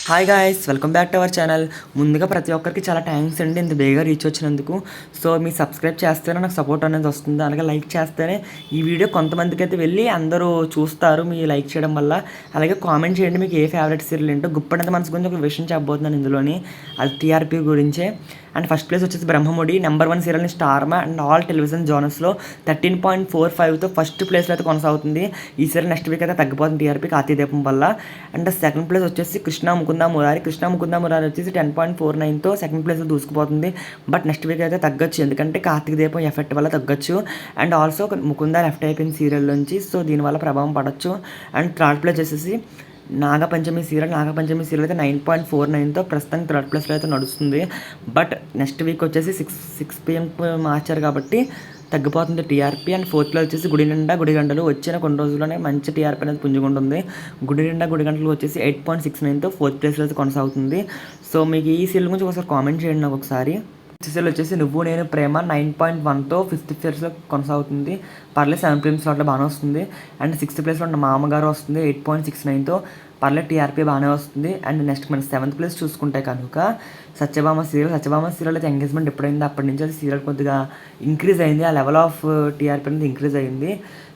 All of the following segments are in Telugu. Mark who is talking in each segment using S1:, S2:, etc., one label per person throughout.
S1: Hi guys, welcome back to our channel. ముందుగా ప్రతి ఒక్కరికి చాలా థ్యాంక్స్ అండి ఇంత బేగా రీచ్ వచ్చినందుకు. సో మీ సబ్స్క్రైబ్ చేస్తేనే నాకు సపోర్ట్ అనేది వస్తుంది, అలాగే లైక్ చేస్తేనే ఈ వీడియో కొంతమందికి అయితే వెళ్ళి అందరూ చూస్తారు మీ లైక్ చేయడం వల్ల. అలాగే కామెంట్ చేయండి మీకు ఏ ఫేవరెట్ సీరియల్ ఏంటో. గుప్పడంత మనసు గురించి ఒక విషయం చెప్పబోతున్నాను ఇందులోని, అది టీఆర్పీ గురించే. అండ్ ఫస్ట్ ప్లేస్ వచ్చేసి బ్రహ్మముడి, నెంబర్ 1 సీరియల్ని స్టార్మా అండ్ ఆల్ టెలివిజన్ జోనర్స్లో 13.45తో ఫస్ట్ ప్లేస్లో అయితే కొనసాగుతుంది. ఈ సీరియల్ నెక్స్ట్ వీక్ అయితే తగ్గిపోతుంది టీఆర్పీ కార్తీదీపం వల్ల. అండ్ సెకండ్ ప్లేస్ వచ్చేసి కృష్ణ ముకుంద మురారి వచ్చేసి 10.49తో సెకండ్ ప్లేస్లో దూసుకుపోతుంది. బట్ నెక్స్ట్ వీక్ అయితే తగ్గచ్చు, ఎందుకంటే కార్తీక దీపం ఎఫెక్ట్ వల్ల తగ్గచ్చు. అండ్ ఆల్సో ముకుంద లెఫ్ట్ అయిపోయిన సీరియల్ నుంచి, సో దీనివల్ల ప్రభావం పడవచ్చు. అండ్ థర్డ్ ప్లేస్ వచ్చేసి నాగపంచమి సీరియల్ అయితే 9.49తో ప్రస్తుతం థర్డ్ ప్లేస్లో అయితే నడుస్తుంది. బట్ నెక్స్ట్ వీక్ వచ్చేసి 6 PM మార్చారు కాబట్టి తగ్గిపోతుంది టీఆర్పీ. అండ్ ఫోర్త్ ప్లేస్ వచ్చేసి గుడి నిండా గుడిగంటలు వచ్చిన కొన్ని రోజుల్లోనే మంచి టీఆర్పీ అనేది పుంజుకుంటుంది. గుడి నిండా గుడిగంటలు వచ్చేసి 8.69తో ఫోర్త్ ప్లేస్లో అయితే కొనసాగుతుంది. సో మీకు ఈ సీరియల్ గురించి ఒకసారి కామెంట్ చేయండి నాకు ఒకసారి. సీరియల్ వచ్చేసి నువ్వు నేను ప్రేమ 9.1తో ఫిఫ్త్ ప్లేస్లో కొనసాగుతుంది. పర్లేదు 7 PM స్లాట్లో బాగానే వస్తుంది. అండ్ సిక్స్త్ ప్లేస్లో ఉన్న మామగారు వస్తుంది 8.69తో, పర్లేదు టీఆర్పీ బాగానే వస్తుంది. అండ్ నెక్స్ట్ మన 7th ప్లేస్ చూసుకుంటే కనుక సత్యభామ సీరియల్ అయితే ఎంగేజ్మెంట్ ఎప్పుడైంది అప్పటి నుంచి అది సీరియల్ కొద్దిగా ఇంక్రీజ్ అయింది, ఆ లెవెల్ ఆఫ్ టీఆర్పీ అనేది ఇంక్రీజ్ అయింది.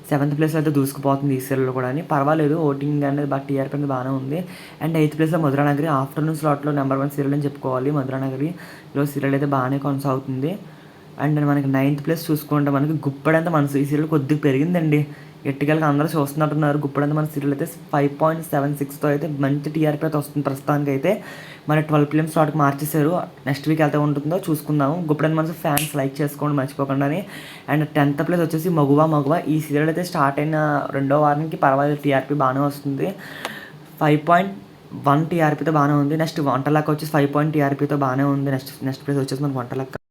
S1: 7th ప్లేస్లో అయితే దూసుకుపోతుంది ఈ సీరియల్లో కూడా. పర్వాలేదు, ఓటింగ్ అనేది బాగా టీఆర్పీ అనేది బాగానే ఉంది. అండ్ 8th ప్లేస్లో మధురానగరి ఆఫ్టర్నూన్ స్లాట్లో నెంబర్ 1 సీరియల్ అని చెప్పుకోవాలి. మధురానగరిలో సీరియల్ అయితే బాగానే కొనసాగుతుంది. అండ్ మనకి 9th ప్లేస్ చూసుకుంటే మనకి గుప్పడంత మనసు ఈ సీరియల్ కొద్దిగా పెరిగిందండి. ఎట్టికలకి అందరూ చూస్తున్నట్టున్నారు. గుప్పడంత మన సీరియల్ అయితే 5.76తో అయితే మంచి టీఆర్పీ అయితే వస్తుంది ప్రస్తుతానికి అయితే. మన 12 PM స్లాట్కి మార్చేశారు, నెక్స్ట్ వీక్ అయితే ఉంటుందో చూసుకుందాము. గుప్పడంత మనసు ఫ్యాన్స్ లైక్ చేసుకోండి మర్చిపోకుండా. అండ్ 10th ప్లేస్ వచ్చేసి మగువ ఈ సీరియల్ అయితే స్టార్ట్ అయిన 2వ వారానికి పర్వాలేదు టీఆర్పీ బాగానే వస్తుంది. 5.1 టీఆర్పీతో బాగానే ఉంది. నెక్స్ట్ వంటలక్క వచ్చేసి 5 టీఆర్పీతో బాగానే ఉంది. నెక్స్ట్ ప్లేస్ వచ్చేసి మనకు వంటలక్క